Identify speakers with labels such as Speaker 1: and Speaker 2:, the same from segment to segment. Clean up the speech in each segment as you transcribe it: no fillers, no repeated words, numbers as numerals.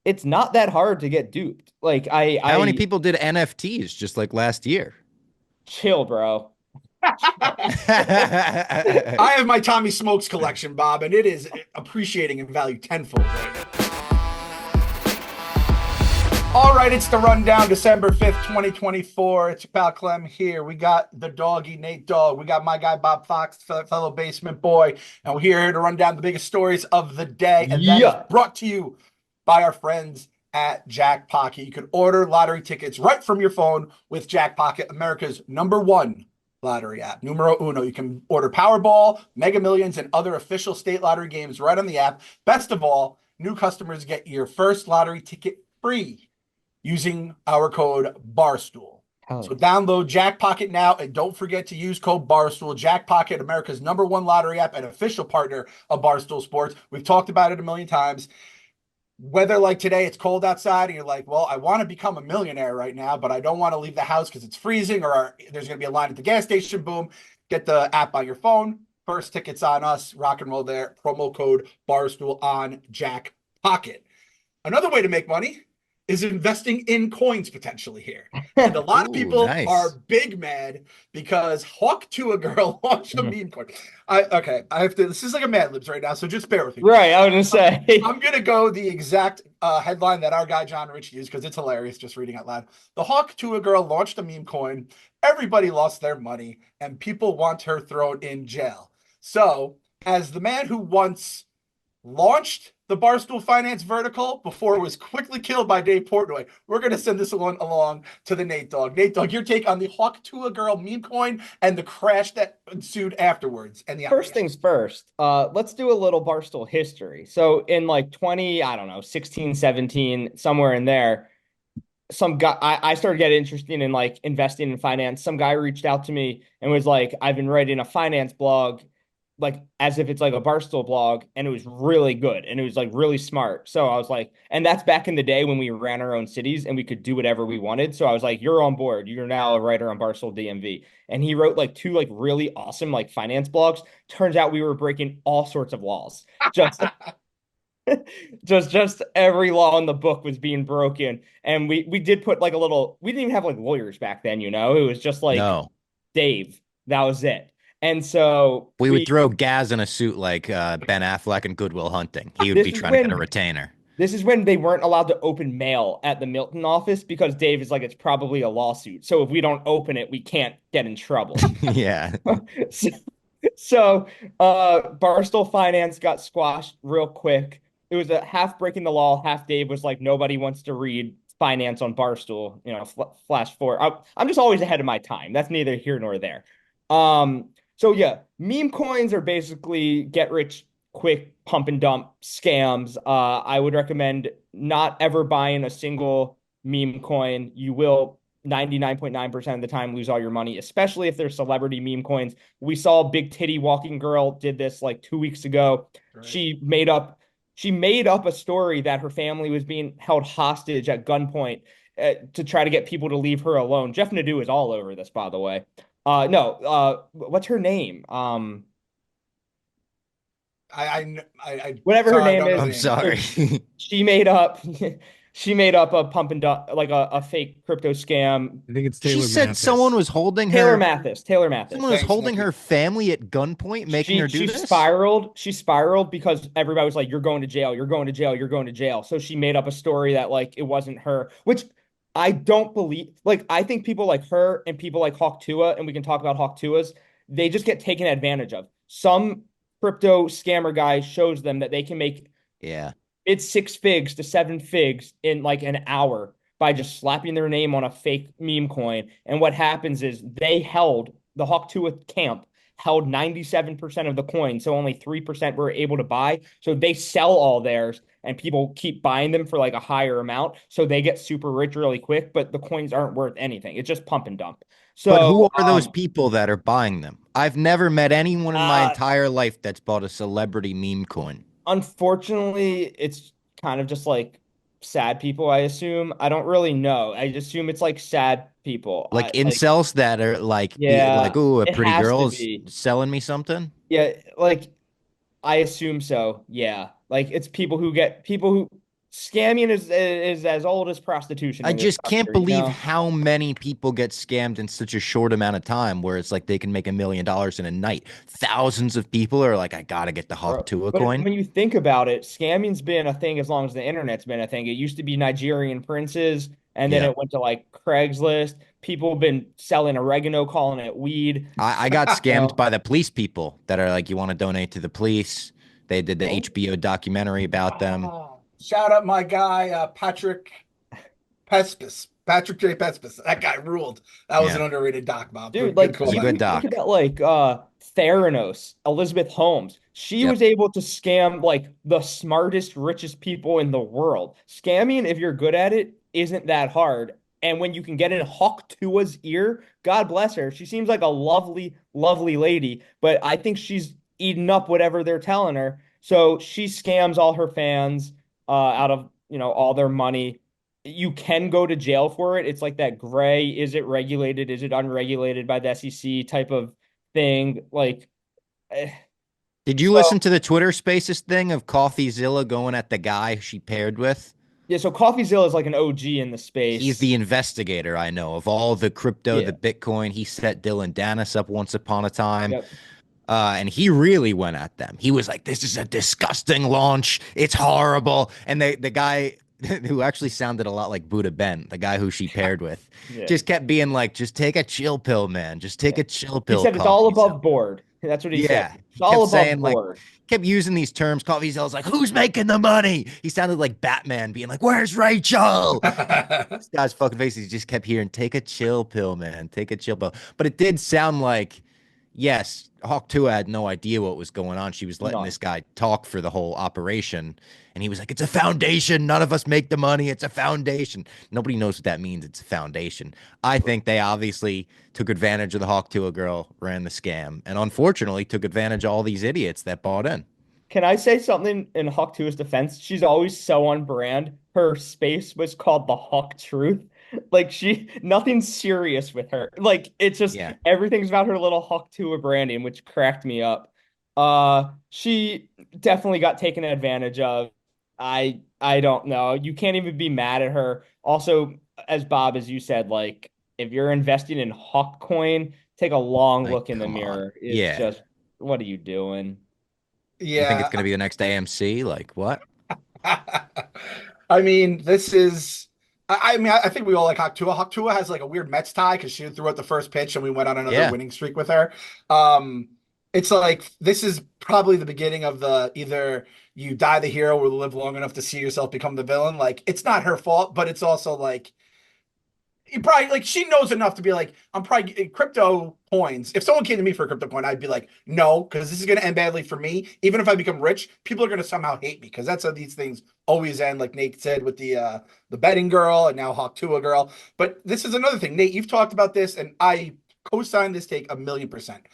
Speaker 1: it's not that hard to get duped. Like
Speaker 2: How many
Speaker 1: I
Speaker 2: people did NFTs just like last year?
Speaker 1: chill, bro.
Speaker 3: I have my Tommy Smokes collection, Bob, and it is appreciating in value tenfold right now. All right, it's the rundown, December 5th, 2024. It's your pal Clem here. We got the doggy, Nate Dog. We got my guy, Bob Fox, fellow basement boy. And we're here to run down the biggest stories of the day. And that is
Speaker 1: Yeah.
Speaker 3: brought to you by our friends at JackPocket. You can order lottery tickets right from your phone with JackPocket, America's #1 lottery app. Numero uno. You can order Powerball, Mega Millions, and other official state lottery games right on the app. Best of all, new customers get your first lottery ticket free using our code Barstool.
Speaker 1: Hell
Speaker 3: So
Speaker 1: yeah.
Speaker 3: download JackPocket now and don't forget to use code Barstool. JackPocket, America's #1 lottery app and official partner of Barstool Sports. We've talked about it a million times. Whether like today it's cold outside and you're like, well, I want to become a millionaire right now, but I don't want to leave the house because it's freezing or there's going to be a line at the gas station. Boom, get the app on your phone. First tickets on us. Rock and roll there. Promo code Barstool on JackPocket. Another way to make money is investing in coins potentially here. And a lot of
Speaker 2: Ooh,
Speaker 3: people are
Speaker 2: nice.
Speaker 3: big mad because Hawk Tuah girl launched a
Speaker 1: Mhm.
Speaker 3: meme coin. I have to, this is like a Mad Libs right now, so just bear with me.
Speaker 1: Right, I was gonna say.
Speaker 3: I'm gonna go the exact headline that our guy John Rich used because it's hilarious just reading out loud. The Hawk Tuah girl launched a meme coin. Everybody lost their money, and people want her thrown in jail. So, as the man who once launched the Barstool Finance vertical before it was quickly killed by Dave Portnoy, we're going to send this along to the Nate Dog. Nate Dog, your take on the Hawk Tuah girl meme coin and the crash that ensued afterwards and the
Speaker 1: First
Speaker 3: aftermath.
Speaker 1: things first, let's do a little Barstool history. So in like 20, I don't know, 16, 17, somewhere in there, some guy I started getting interested in like investing in finance. Some guy reached out to me and was like, I've been writing a finance blog, like as if it's like a Barstool blog, and it was really good and it was like really smart. So I was like, and that's back in the day when we ran our own cities and we could do whatever we wanted. So I was like, you're on board. You're now a writer on Barstool DMV. And he wrote like two like really awesome like finance blogs. Turns out we were breaking all sorts of laws. Just just every law in the book was being broken, and we did put like a little, we didn't even have like lawyers back then, it was just like
Speaker 2: No.
Speaker 1: Dave, that was it. And so
Speaker 2: We would
Speaker 1: we
Speaker 2: throw Gaz in a suit like Ben Affleck in Good Will Hunting. He would
Speaker 1: this
Speaker 2: be
Speaker 1: is
Speaker 2: trying to get a
Speaker 1: when
Speaker 2: retainer.
Speaker 1: this is when they weren't allowed to open mail at the Milton office because Dave is like, it's probably a lawsuit, so if we don't open it we can't get in trouble.
Speaker 2: Yeah.
Speaker 1: so, so Barstool Finance got squashed real quick. It was a half breaking the law, half Dave was like, nobody wants to read finance on Barstool, flash forward. I'm just always ahead of my time. That's neither here nor there. So yeah, meme coins are basically get rich quick pump and dump scams. I would recommend not ever buying a single meme coin. You will 99.9% of the time lose all your money, especially if they're celebrity meme coins. We saw Big Titty Walking Girl did this like 2 weeks ago.
Speaker 3: Right.
Speaker 1: She made up a story that her family was being held hostage at gunpoint to try to get people to leave her alone. Jeff Nadeau is all over this, by the way. No, what's her name? Whatever her
Speaker 3: Sorry, I
Speaker 1: name
Speaker 3: don't know
Speaker 1: is.
Speaker 3: the
Speaker 2: I'm
Speaker 3: name.
Speaker 1: So
Speaker 2: sorry.
Speaker 1: she made up she made up a pump and dump, like a fake crypto scam.
Speaker 4: I think it's
Speaker 2: She
Speaker 4: Taylor
Speaker 2: said someone
Speaker 4: Mathis.
Speaker 2: was holding
Speaker 1: Taylor
Speaker 2: her,
Speaker 1: Mathis. Taylor
Speaker 2: someone
Speaker 1: Mathis.
Speaker 2: was
Speaker 3: Thanks,
Speaker 2: holding
Speaker 3: Nikki.
Speaker 2: her family at gunpoint, making her
Speaker 1: She
Speaker 2: do
Speaker 1: she
Speaker 2: this.
Speaker 1: spiraled. She spiraled because everybody was like, "You're going to jail. You're going to jail. You're going to jail." So she made up a story that like it wasn't her, which I don't believe. Like I think people like her and people like Hawk Tuah, and we can talk about Hawk Tuahs, they just get taken advantage of. Some crypto scammer guy shows them that they can make
Speaker 2: Yeah.
Speaker 1: it's 6 figs to 7 figs in like an hour by just slapping their name on a fake meme coin. And what happens is the Hawk Tuah camp held 97% of the coin. So only 3% were able to buy. So they sell all theirs and people keep buying them for like a higher amount. So they get super rich really quick, but the coins aren't worth anything. It's just pump and dump.
Speaker 2: But
Speaker 1: So,
Speaker 2: who are those people that are buying them? I've never met anyone in my
Speaker 1: uh,
Speaker 2: entire life that's bought a celebrity meme coin.
Speaker 1: unfortunately, it's kind of just like sad people, I assume. I don't really know. I assume it's like sad people.
Speaker 2: Like
Speaker 1: I like,
Speaker 2: incels that are like
Speaker 1: yeah,
Speaker 2: like, ooh, a
Speaker 1: it
Speaker 2: pretty
Speaker 1: has to
Speaker 2: girl is
Speaker 1: be.
Speaker 2: selling me something.
Speaker 1: Yeah, like I assume so. Yeah. Like it's people who Scamming is as old as prostitution
Speaker 2: I
Speaker 1: in this
Speaker 2: just can't
Speaker 1: country, you
Speaker 2: believe
Speaker 1: know?
Speaker 2: how many people get scammed in such a short amount of time where it's like they can make $1 million in a night. Thousands of people are like, I gotta get the Hawk
Speaker 1: Bro.
Speaker 2: Tuah
Speaker 1: But
Speaker 2: coin.
Speaker 1: when you think about it, scamming's been a thing as long as the internet's been a thing. It used to be Nigerian princes, and then
Speaker 2: Yeah.
Speaker 1: it went to like Craigslist. People have been selling oregano, calling it weed.
Speaker 2: I got
Speaker 1: You
Speaker 2: scammed
Speaker 1: know,
Speaker 2: by the police people that are like, you want to donate to the police? They did the
Speaker 1: oh,
Speaker 2: HBO documentary about them.
Speaker 3: Oh, shout out my guy, Patrick Pespis. Patrick J. Pespis. That guy ruled. That was
Speaker 2: Yeah.
Speaker 3: an underrated doc, Bob.
Speaker 1: dude,
Speaker 3: Good
Speaker 1: like even
Speaker 2: Good
Speaker 3: callback.
Speaker 1: you think
Speaker 2: doc.
Speaker 1: about like Theranos, Elizabeth Holmes. She
Speaker 2: Yep.
Speaker 1: was able to scam like the smartest, richest people in the world. Scamming, if you're good at it, isn't that hard. And when you can get in Hawk Tua's ear, God bless her. She seems like a lovely, lovely lady, but I think she's eating up whatever they're telling her. So she scams all her fans out of, all their money. You can go to jail for it. It's like that gray, is it regulated, is it unregulated by the SEC type of thing. Like, eh.
Speaker 2: Did you
Speaker 1: So
Speaker 2: listen to the Twitter Spaces thing of CoffeeZilla going at the guy she paired with?
Speaker 1: yeah, so CoffeeZilla is like an OG in the
Speaker 2: He's
Speaker 1: space.
Speaker 2: the investigator I know of all the crypto, the
Speaker 1: Yeah.
Speaker 2: Bitcoin. He set Dylan Dennis up once upon a time.
Speaker 1: Yep.
Speaker 2: And he really went at them. He was like, "This is a disgusting launch. It's horrible." And the guy who actually sounded a lot like Buddha Ben, the guy who she paired with,
Speaker 1: Yeah.
Speaker 2: just kept being like, "Just take a chill pill, man. Just take
Speaker 1: Yeah.
Speaker 2: a chill
Speaker 1: He
Speaker 2: pill,
Speaker 1: said it's all
Speaker 2: Coffee
Speaker 1: above
Speaker 2: Zilla."
Speaker 1: board. That's what he said.
Speaker 2: Yeah,
Speaker 1: It's
Speaker 2: he
Speaker 1: all
Speaker 2: kept
Speaker 1: above
Speaker 2: saying like,
Speaker 1: board.
Speaker 2: kept using these terms. Coffee Zilla's like, "Who's making the money?" He sounded like Batman being like, "Where's Rachel?" This guy's fucking face. He just kept hearing, "Take a chill pill, man. Take a chill pill." But it did sound like, yes, Hawk Tuah had no idea what was going on. She was letting
Speaker 1: None.
Speaker 2: this guy talk for the whole operation. And he was like, "It's a foundation. None of us make the money. It's a foundation." Nobody knows what that means. It's a foundation. I think they obviously took advantage of the Hawk Tuah girl, ran the scam, and unfortunately took advantage of all these idiots that bought in.
Speaker 1: Can I say something in Hawk Tua's defense? She's always so on brand. Her space was called the Hawk Truth. Like nothing serious with her. Like it's just
Speaker 2: Yeah.
Speaker 1: everything's about her little Hawk Tua branding, which cracked me up. She definitely got taken advantage of. I don't know. You can't even be mad at her. Also, as Bob, as you said, like if you're investing in Hawk Coin, take a long
Speaker 2: Like,
Speaker 1: look in the
Speaker 2: come on.
Speaker 1: mirror. It's
Speaker 2: Yeah.
Speaker 1: just, what are you doing?
Speaker 2: You think it's
Speaker 3: Yeah.
Speaker 2: going to be the next AMC? Like, what?
Speaker 3: I mean, this is. I think we all like Hawk Tuah. Hawk Tuah has like a weird Mets tie because she threw out the first pitch and we went on another
Speaker 2: Yeah.
Speaker 3: winning streak with her. Um, it's like this is probably the beginning of the either you die the hero or live long enough to see yourself become the villain. Like it's not her fault, but it's also like you probably like she knows enough to be like, I'm probably crypto coins. If someone came to me for a crypto coin, I'd be like, no, because this is going to end badly for me. Even if I become rich, people are going to somehow hate me because that's how these things always end. Like Nate said with the betting girl and now Hawk Tuah girl. But this is another thing, Nate. You've talked about this, and I co-sign this take 1,000,000%.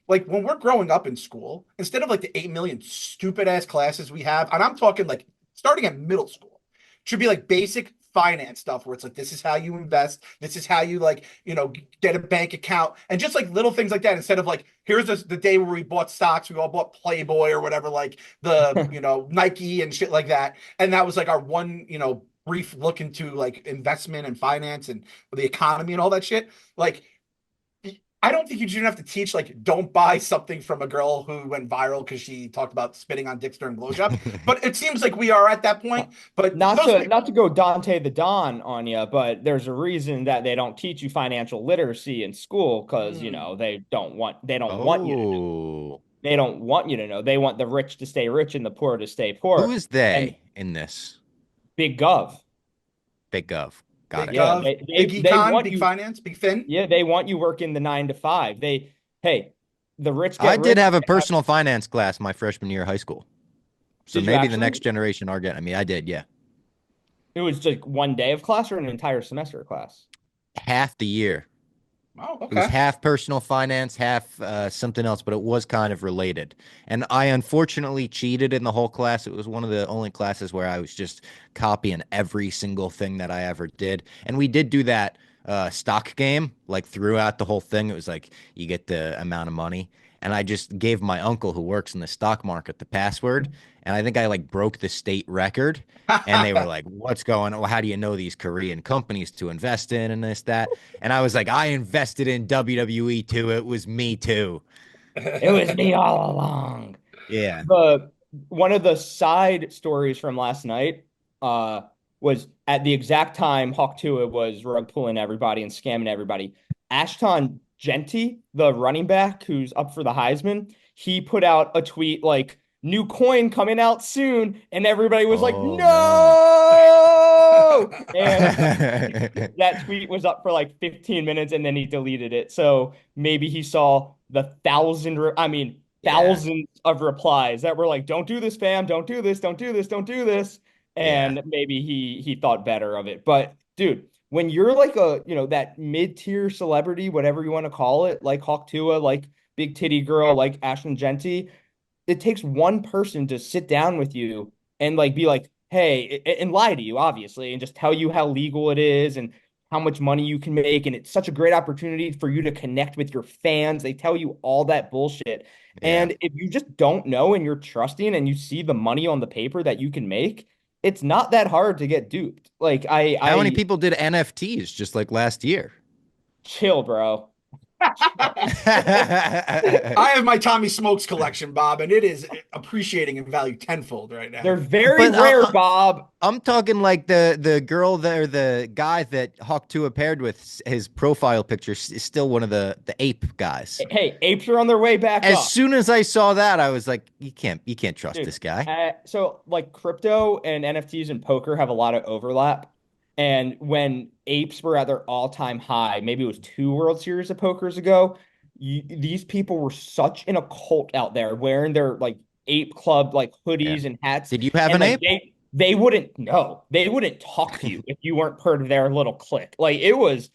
Speaker 3: Like when we're growing up in school, instead of like the 8 million stupid ass classes we have, and I'm talking like starting at middle school, should be like basic finance stuff where it's like this is how you invest, this is how you like get a bank account, and just like little things like that. Instead of like here's the day where we bought stocks, we all bought Playboy or whatever, like the Nike and shit like that, and that was like our one brief look into like investment and finance and the economy and all that shit. Like I don't think you should have to teach like don't buy something from a girl who went viral because she talked about spitting on dicks during blowjobs. But it seems like we are at that point. But
Speaker 1: Not
Speaker 3: those
Speaker 1: to not to go Dante the Don on you, but there's a reason that they don't teach you financial literacy in school because
Speaker 3: mm,
Speaker 1: they don't want you to know.
Speaker 2: Oh.
Speaker 1: They don't want you to know. They want the rich to stay rich and the poor to stay
Speaker 2: Who
Speaker 1: poor.
Speaker 2: is
Speaker 1: And
Speaker 2: they in this?
Speaker 1: big gov.
Speaker 2: Big Gov. Got
Speaker 3: big
Speaker 2: it.
Speaker 1: Yeah,
Speaker 3: gov,
Speaker 1: they
Speaker 3: big
Speaker 1: they they
Speaker 3: econ,
Speaker 1: want
Speaker 3: big
Speaker 1: you.
Speaker 3: finance, big fin.
Speaker 1: Yeah, they want you working the 9 to 5. Hey, the rich
Speaker 2: I
Speaker 1: get
Speaker 2: did
Speaker 1: rich.
Speaker 2: have a personal finance class my freshman year of high school. So
Speaker 1: Did you
Speaker 2: maybe the next
Speaker 1: actually?
Speaker 2: generation are getting, I mean, I did, yeah.
Speaker 1: It was like one day of class or an entire semester of class?
Speaker 2: Half the year.
Speaker 3: Oh,
Speaker 2: It was
Speaker 3: okay.
Speaker 2: half personal finance, half something else, but it was kind of related. And I unfortunately cheated in the whole class. It was one of the only classes where I was just copying every single thing that I ever did. And we did do that stock game like throughout the whole thing. It was like you get the amount of money. and I just gave my uncle who works in the stock market the password, and I think I like broke the state record. And they were like, "What's going on? Well, how do you know these Korean companies to invest in and this, that?" And I was like, "I invested in WWE too. It was me too."
Speaker 1: It was me all along.
Speaker 2: Yeah.
Speaker 1: The One of the side stories from last night was at the exact time Hawk Tuah was rug pulling everybody and scamming everybody. Ashton Genty, the running back who's up for the Heisman, he put out a tweet like new coin coming out soon, and everybody was like,
Speaker 2: Oh no.
Speaker 1: no. And that tweet was up for like 15 minutes and then he deleted it. So maybe he saw the
Speaker 2: Yeah.
Speaker 1: thousands of replies that were like, don't do this, fam. Don't do this. Don't do this. Don't do this.
Speaker 2: Yeah.
Speaker 1: And maybe he thought better of it. But dude, when you're like that mid-tier celebrity, whatever you want to call it, like Hawk Tuah, like Big Titty Girl, like Ashton Genty, it takes one person to sit down with you and like be like, hey, and lie to you, obviously, and just tell you how legal it is and how much money you can make. And it's such a great opportunity for you to connect with your fans. They tell you all that bullshit.
Speaker 2: Yeah.
Speaker 1: And if you just don't know and you're trusting and you see the money on the paper that you can make, it's not that hard to get duped. Like
Speaker 2: How many
Speaker 1: I
Speaker 2: people did NFTs just like last year?
Speaker 1: chill, bro.
Speaker 3: I have my Tommy Smokes collection, Bob, and it is appreciating in value tenfold right
Speaker 1: They're
Speaker 3: now.
Speaker 1: very
Speaker 2: But
Speaker 1: rare, Bob.
Speaker 2: I'm talking like the girl there, the guy that Hawk Tuah paired with, his profile picture is still one of the ape guys.
Speaker 1: Hey, apes are on their way back
Speaker 2: As
Speaker 1: up.
Speaker 2: soon as I saw that, I was like, you can't trust
Speaker 1: Dude,
Speaker 2: this guy.
Speaker 1: so like crypto and NFTs and poker have a lot of overlap. And when apes were at their all-time high, maybe it was two World Series of Pokers ago, these people were such in a cult out there wearing their like ape club like
Speaker 2: Yeah.
Speaker 1: hoodies and hats.
Speaker 2: Did you have
Speaker 1: And
Speaker 2: an
Speaker 1: like
Speaker 2: ape?
Speaker 1: they wouldn't no, they wouldn't talk to you if you weren't part of their little clique. Like it was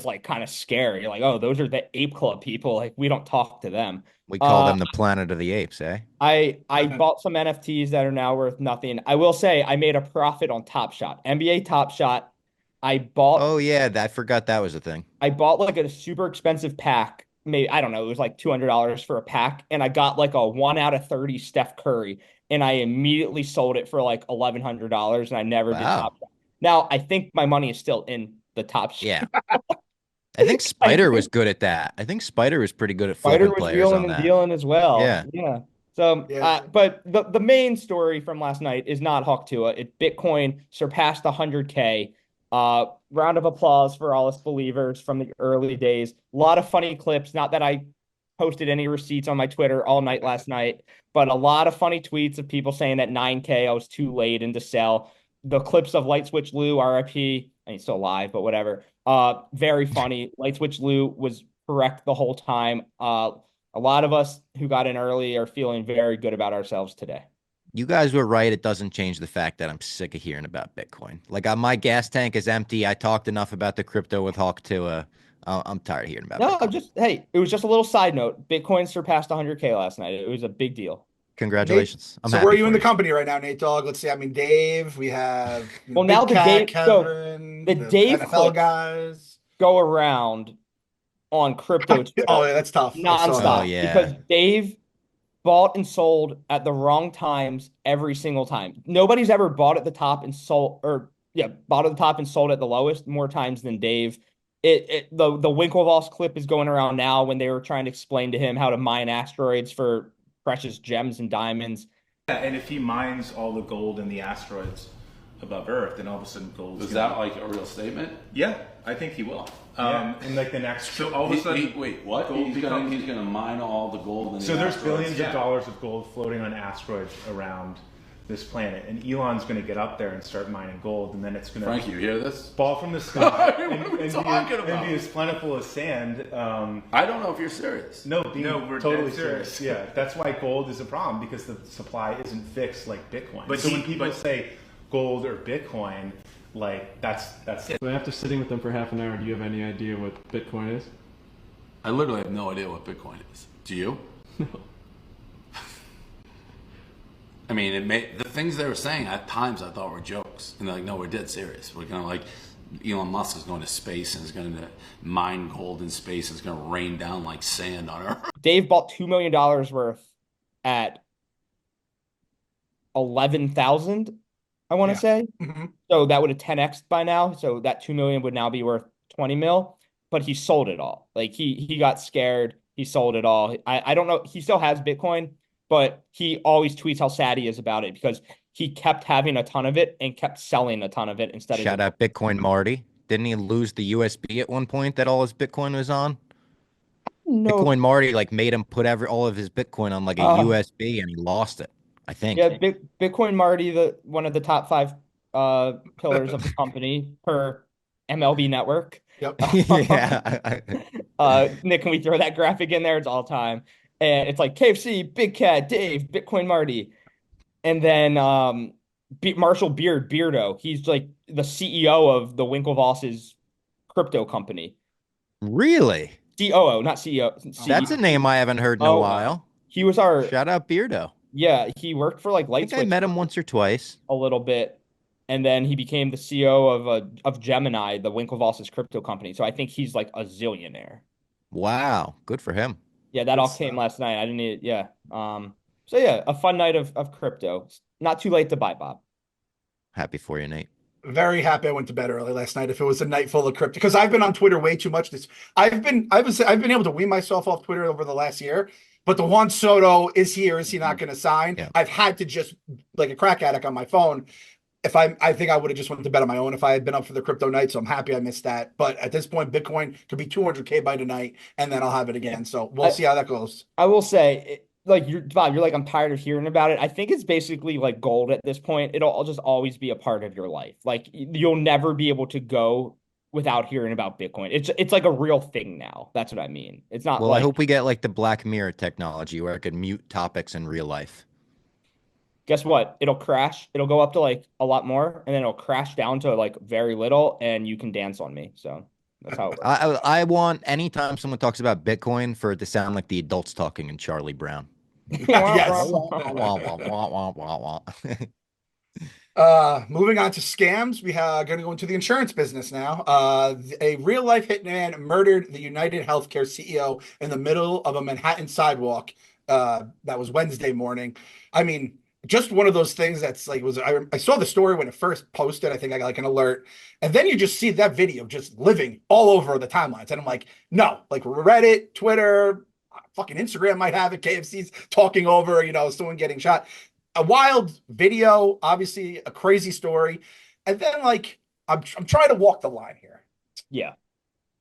Speaker 1: like kind of scary. Like, oh, those are the ape club people. Like we don't talk to them.
Speaker 2: We call
Speaker 1: Uh
Speaker 2: them the Planet of the Apes, eh?
Speaker 1: I bought some NFTs that are now worth nothing. I will say I made a profit on Top Shot, NBA Top Shot. I bought
Speaker 2: Oh yeah, I forgot that was a thing.
Speaker 1: I bought like a super expensive pack. Maybe I don't know, it was like $200 for a pack, and I got like a 1 out of 30 Steph Curry, and I immediately sold it for like $1,100, and I never did
Speaker 2: Wow.
Speaker 1: Top Shot. Now I think my money is still in the Top
Speaker 2: Yeah.
Speaker 1: Shot.
Speaker 2: I think
Speaker 1: I
Speaker 2: Spider was
Speaker 1: think
Speaker 2: good at that. I think Spider was pretty good at
Speaker 1: Spider
Speaker 2: flipping
Speaker 1: was
Speaker 2: players
Speaker 1: wheeling
Speaker 2: on
Speaker 1: and
Speaker 2: that.
Speaker 1: dealing as well.
Speaker 2: Yeah.
Speaker 1: Yeah. So,
Speaker 3: Yeah.
Speaker 1: but the main story from last night is not Hawk Tuah. Bitcoin surpassed 100K. Round of applause for all us believers from the early days. A lot of funny clips. Not that I posted any receipts on my Twitter all night last night, but a lot of funny tweets of people saying at 9K I was too late and to sell. The clips of Light Switch Lou, RIP, and he's still alive, but whatever. Very funny. Light Switch Lou was correct the whole time. A lot of us who got in early are feeling very good about ourselves today.
Speaker 2: You guys were right. It doesn't change the fact that I'm sick of hearing about Bitcoin. Like my gas tank is empty. I talked enough about the crypto with Hawk Tuah. I'm tired of hearing about
Speaker 1: No,
Speaker 2: Bitcoin.
Speaker 1: hey, it was just a little side note. Bitcoin surpassed 100K last night. It was a big deal.
Speaker 3: Nate,
Speaker 2: Congratulations. I'm
Speaker 3: so where are
Speaker 2: happy
Speaker 3: you in
Speaker 2: for
Speaker 3: the
Speaker 2: you.
Speaker 3: company right now, Nate Dogg? Let's see. I mean, Dave, we have
Speaker 1: Well, now
Speaker 3: Big
Speaker 1: the
Speaker 3: Cat,
Speaker 1: Dave, so
Speaker 3: Kevin,
Speaker 1: the
Speaker 3: the
Speaker 1: Dave
Speaker 3: NFL
Speaker 1: clips
Speaker 3: guys.
Speaker 1: go around on crypto
Speaker 3: Oh,
Speaker 1: Twitter
Speaker 3: yeah, that's tough. I saw
Speaker 2: Oh
Speaker 3: that.
Speaker 1: nonstop because
Speaker 2: yeah.
Speaker 1: Dave bought and sold at the wrong times every single time. Nobody's ever bought at the top and sold, or yeah, bought at the top and sold at the lowest more times than Dave. The Winklevoss clip is going around now when they were trying to explain to him how to mine asteroids for precious gems and diamonds.
Speaker 4: Yeah, and if he mines all the gold in the asteroids above Earth, then all of a sudden gold
Speaker 5: Is that like a real statement?
Speaker 4: Yeah, I think he will.
Speaker 6: In like the next.
Speaker 4: So all of a sudden,
Speaker 5: Wait, what?
Speaker 4: gold
Speaker 5: He's gonna mine all the gold in the
Speaker 6: So there's
Speaker 5: asteroids?
Speaker 6: billions of dollars of gold floating on asteroids around this planet, and Elon's going to get up there and start mining gold, and then it's going to
Speaker 5: Frank, you hear this?
Speaker 6: fall from the sky
Speaker 5: What are we
Speaker 6: and
Speaker 5: talking about?
Speaker 6: be as plentiful as sand.
Speaker 5: I don't know if you're serious.
Speaker 6: No,
Speaker 4: we're
Speaker 6: totally
Speaker 4: dead serious.
Speaker 6: serious. Yeah, that's why gold is a problem, because the supply isn't fixed like Bitcoin.
Speaker 4: But
Speaker 6: so when people
Speaker 4: but-
Speaker 6: say gold or Bitcoin, like that's it.
Speaker 7: So after sitting with them for half an hour, do you have any idea what Bitcoin is?
Speaker 5: I literally have no idea what Bitcoin is. Do you?
Speaker 7: No.
Speaker 5: I mean, the things they were saying at times I thought were jokes, and they're like, no, we're dead serious. We're gonna like Elon Musk is going to space and is going to mine gold in space and it's going to rain down like sand on Earth.
Speaker 1: Dave bought $2 million worth at 11,000, I want to say.
Speaker 3: Mm-hmm.
Speaker 1: So that would have 10x by now. So that 2 million would now be worth 20 mil, but he sold it all. Like he got scared. He sold it all. I don't know. He still has Bitcoin, but he always tweets how sad he is about it because he kept having a ton of it and kept selling a ton of it instead of
Speaker 2: Shout out Bitcoin Marty. Didn't he lose the USB at one point that all his Bitcoin was on?
Speaker 1: no.
Speaker 2: Bitcoin Marty like made him put all of his Bitcoin on like a USB and he lost it, I think.
Speaker 1: Yeah, Bitcoin Marty, one of the top five pillars of the company per MLB Network.
Speaker 3: Yep.
Speaker 2: Yeah.
Speaker 1: Nick, can we throw that graphic in there? It's all time. And it's like KFC, Big Cat, Dave, Bitcoin Marty. And then Marshall Beardo. He's like the CEO of the Winklevoss's crypto company.
Speaker 2: Really?
Speaker 1: COO, not CEO.
Speaker 2: That's a name I haven't heard in a while.
Speaker 1: He was our
Speaker 2: Shout out Beardo.
Speaker 1: Yeah, he worked for like
Speaker 2: I think I met him once or twice.
Speaker 1: a little bit, and then he became the CEO of Gemini, the Winklevoss's crypto company. So I think he's like a zillionaire.
Speaker 2: Wow, good for him.
Speaker 1: Yeah, that all came last night. I didn't need yeah. So yeah, a fun night of crypto. Not too late to buy, Bob.
Speaker 2: Happy for you, Nate.
Speaker 3: Very happy I went to bed early last night. If it was a night full of crypto, because I've been on Twitter way too much. I've been able to wean myself off Twitter over the last year. But the Juan Soto, is he or is he not going to sign?
Speaker 2: Yeah.
Speaker 3: I've had to just like a crack addict on my phone. I think I would have just went to bed on my own if I had been up for the crypto night. So I'm happy I missed that. But at this point, Bitcoin could be 200K by tonight, and then I'll have it again. So we'll see how that goes.
Speaker 1: I will say, Bob, you're like, I'm tired of hearing about it. I think it's basically like gold at this point. It'll just always be a part of your life. Like you'll never be able to go without hearing about Bitcoin. It's like a real thing now. That's what I mean. It's not
Speaker 2: Well,
Speaker 1: like,
Speaker 2: I hope we get like the Black Mirror technology where I could mute topics in real life.
Speaker 1: guess what? It'll crash. It'll go up to like a lot more, and then it'll crash down to like very little, and you can dance on me. So that's how it works.
Speaker 2: I want anytime someone talks about Bitcoin for it to sound like the adults talking in Charlie Brown.
Speaker 3: Yes. Moving on to scams, we are going to go into the insurance business now. A real life hitman murdered the United Healthcare CEO in the middle of a Manhattan sidewalk. That was Wednesday morning. I mean, just one of those things that's like I saw the story when it first posted. I think I got like an alert, and then you just see that video just living all over the timelines, and I'm like, no, like Reddit, Twitter, fucking Instagram might have it. KFC's talking over, someone getting shot. A wild video, obviously a crazy story. And then like, I'm trying to walk the line here.
Speaker 1: Yeah.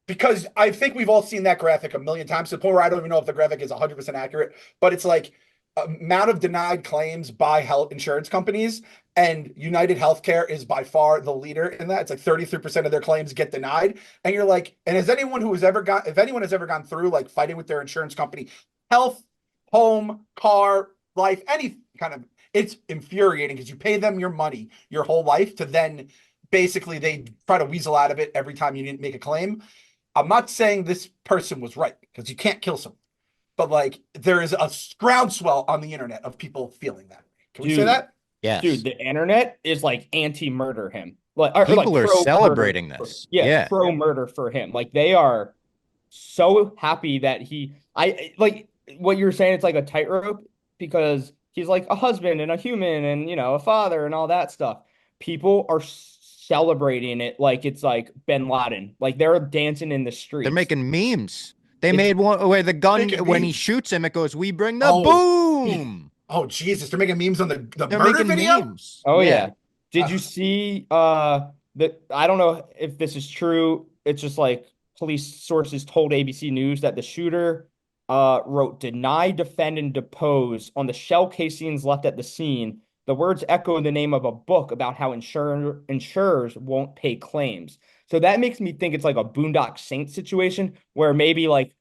Speaker 3: Because I think we've all seen that graphic a million times to the point where I don't even know if the graphic is 100% accurate, but it's like amount of denied claims by health insurance companies, and United Healthcare is by far the leader in that. It's like 33% of their claims get denied. And you're like, and if anyone has ever gone through like fighting with their insurance company, health, home, car, life, any kind of, it's infuriating because you pay them your money your whole life to then basically they try to weasel out of it every time you didn't make a claim. I'm not saying this person was right because you can't kill someone, but like there is a groundswell on the internet of people feeling that. Can we say that?
Speaker 2: Yes.
Speaker 1: Dude, the internet is like anti-murder him.
Speaker 2: People are celebrating this.
Speaker 1: Yeah, pro-murder for him. Like they are so happy that I like what you're saying. It's like a tightrope because he's like a husband and a human and, a father and all that stuff. People are celebrating it like it's like bin Laden. Like they're dancing in the street.
Speaker 2: They're making memes. They made one where the gun, when he shoooots him, it goes, "We bring the boom."
Speaker 3: Oh, Jesus. They're making memes on the murder video?
Speaker 2: Memes.
Speaker 1: Oh, yeah. Did you see that? I don't know if this is true. It's just like police sources told ABC News that the shooter wrote deny, defend, and depose on the shell casings left at the scene. The words echo the name of a book about how insurers won't pay claims. So that makes me think it's like a Boondock Saints situation where maybe like,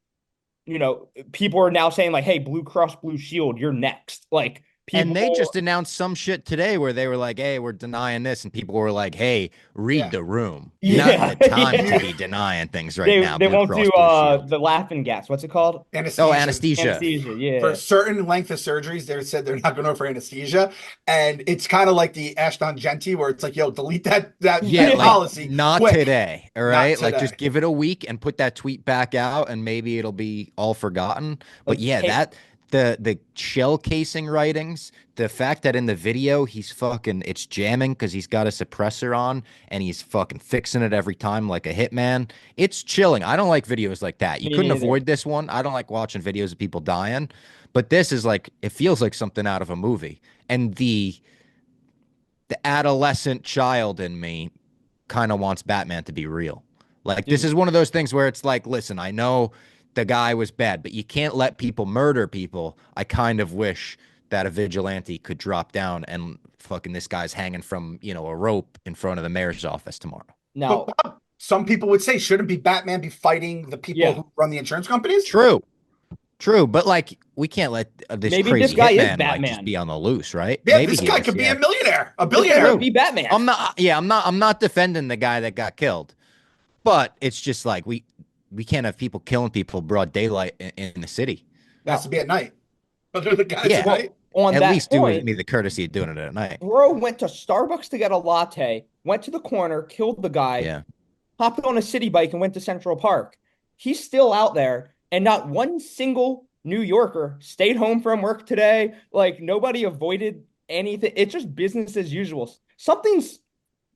Speaker 1: people are now saying like, hey, Blue Cross Blue Shield, you're next. Like
Speaker 2: And they
Speaker 1: People,
Speaker 2: just announced some shit today where they were like, "Hey, we're denying this," and people were like, "Hey, read
Speaker 3: Yeah.
Speaker 2: the room. Not
Speaker 1: yeah,
Speaker 2: the time to
Speaker 1: yeah.
Speaker 2: be denying things right now."
Speaker 1: They
Speaker 2: Blue
Speaker 1: won't
Speaker 2: Cross
Speaker 1: do
Speaker 2: Blue Shield.
Speaker 1: the laughing gas. What's it called?
Speaker 2: Oh,
Speaker 3: Anesthesia.
Speaker 2: anesthesia.
Speaker 1: Anesthesia.
Speaker 3: For a
Speaker 1: Yeah.
Speaker 3: certain length of surgeries, they said they're not going to offer anesthesia, and it's kind of like the Ashton Genty, where it's like, yo, delete
Speaker 2: Yeah,
Speaker 3: that
Speaker 2: like
Speaker 1: Yeah.
Speaker 3: policy
Speaker 2: not
Speaker 3: quick.
Speaker 2: today. All
Speaker 3: Not
Speaker 2: right. Like
Speaker 3: today.
Speaker 2: just give it a week and put that tweet back out and maybe it'll be all forgotten. But
Speaker 1: Like
Speaker 2: yeah,
Speaker 1: take
Speaker 2: that the shell casing writings, the fact that in the video he's fucking it's jamming because he's got a suppressor on and he's fucking fixing it every time like a hitman. It's chilling. I don't like videos like that. You
Speaker 1: me
Speaker 2: couldn't
Speaker 1: neither.
Speaker 2: avoid this one. I don't like watching videos of people dying, but this is like it feels like something out of a movie. And the adolescent child in me kind of wants Batman to be real. Like this
Speaker 1: Dude,
Speaker 2: is one of those things where it's like, listen, I know the guy was bad, but you can't let people murder people. I kind of wish that a vigilante could drop down and fucking this guy's hanging from, a rope in front of the mayor's office tomorrow.
Speaker 3: But
Speaker 1: now,
Speaker 3: Bob, some people would say, shouldn't be Batman be fighting the people
Speaker 1: yeah,
Speaker 3: who run the insurance companies?
Speaker 2: True. True, but like we can't let this
Speaker 1: maybe this
Speaker 2: crazy
Speaker 1: guy is
Speaker 2: hitman like just
Speaker 1: Batman.
Speaker 2: be on the loose, right?
Speaker 3: Yeah,
Speaker 2: Maybe
Speaker 3: this
Speaker 2: he
Speaker 3: guy
Speaker 2: is,
Speaker 3: could be
Speaker 2: yeah.
Speaker 3: a millionaire, a
Speaker 1: This guy
Speaker 3: billionaire.
Speaker 1: could be Batman.
Speaker 2: I'm not defending the guy that got killed. But it's just like we can't have people killing people broad daylight in the city.
Speaker 3: It has to
Speaker 1: Now,
Speaker 3: be at night. But they're the guys
Speaker 2: Yeah.
Speaker 3: at night.
Speaker 1: on
Speaker 2: At
Speaker 1: that
Speaker 2: least do
Speaker 1: point,
Speaker 2: me the courtesy of doing it at night.
Speaker 1: bro went to Starbucks to get a latte, went to the corner, killed the guy,
Speaker 2: Yeah.
Speaker 1: hopped on a city bike and went to Central Park. He's still out there, and not one single New Yorker stayed home from work today. Like nobody avoided anything. It's just business as usual.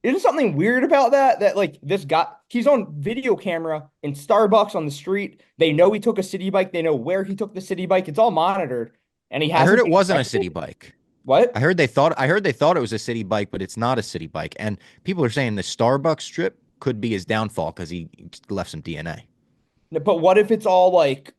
Speaker 1: Isn't something weird about that? That like this guy, he's on video camera in Starbucks on the street. They know he took a city bike. They know where he took the city bike. It's all monitored, and he
Speaker 2: I heard
Speaker 1: hasn't
Speaker 2: it
Speaker 1: been
Speaker 2: wasn't a
Speaker 1: arrested?
Speaker 2: city bike.
Speaker 1: What?
Speaker 2: I heard they thought it was a city bike, but it's not a city bike. And people are saying the Starbucks trip could be his downfall because he left some DNA.
Speaker 1: But what if it's all like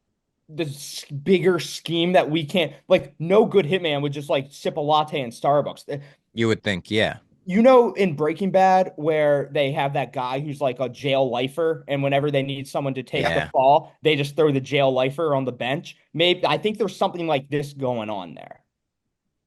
Speaker 1: this bigger scheme that we can't like no good hitman would just like sip a latte in Starbucks.
Speaker 2: You would think, yeah.
Speaker 1: In Breaking Bad where they have that guy who's like a jail lifer and whenever they need someone to take
Speaker 2: Yeah.
Speaker 1: the fall, they just throw the jail lifer on the bench. Maybe I think there's something like this going on there.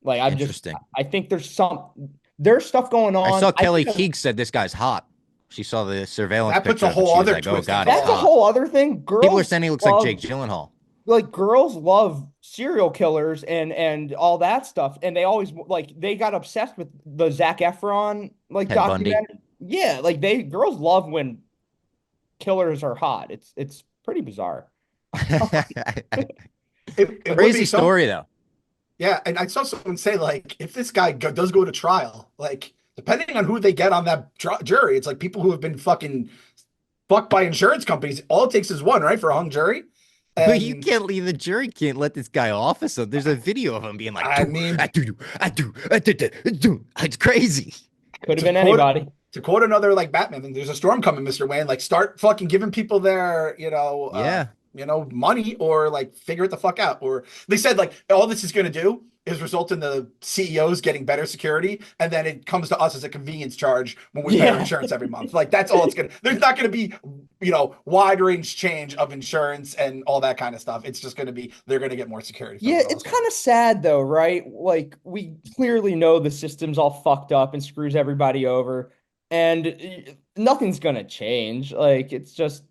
Speaker 1: Like
Speaker 2: Interesting.
Speaker 1: I think there's stuff going on.
Speaker 2: I saw Kelly
Speaker 1: think
Speaker 2: Keegan said this guy's hot. She saw the surveillance
Speaker 3: That puts
Speaker 2: picture
Speaker 3: a
Speaker 2: of it.
Speaker 3: whole
Speaker 2: She was
Speaker 3: other
Speaker 2: like, oh
Speaker 3: twist
Speaker 2: God,
Speaker 3: into
Speaker 2: he's
Speaker 1: that's a
Speaker 2: hot.
Speaker 1: whole other thing.
Speaker 2: People are saying he looks like Jake Gyllenhaal.
Speaker 1: Like girls love serial killers and all that stuff, and they always like they got obsessed with the Zac Efron like
Speaker 2: Ted Bundy.
Speaker 1: documentary. Yeah, like girls love when killers are hot. It's pretty bizarre.
Speaker 3: It would
Speaker 2: Crazy
Speaker 3: be
Speaker 2: story though.
Speaker 3: Yeah, and I saw someone say like, if this guy does go to trial, like depending on who they get on that jury, it's like people who have been fucking fucked by insurance companies. All it takes is one, right, for a hung jury.
Speaker 2: But you can't leave the jury can't let this guy off. So there's a video of him being like,
Speaker 3: I mean,
Speaker 2: I do. It's crazy.
Speaker 1: Could have been anybody.
Speaker 3: To quote another like Batman thing, there's a storm coming, Mr. Wayne. Like, start fucking giving people their,
Speaker 2: Yeah.
Speaker 3: money or like figure it the fuck out. Or they said like all this is going to do is result in the CEOs getting better security, and then it comes to us as a convenience charge when we pay our insurance every month. Like that's all it's gonna. There's not going to be, wide range change of insurance and all that kind of stuff. It's just going to be they're going to get more security.
Speaker 1: Yeah, it's kind of sad though, right? Like we clearly know the system's all fucked up and screws everybody over, and nothing's gonna change. Like it's just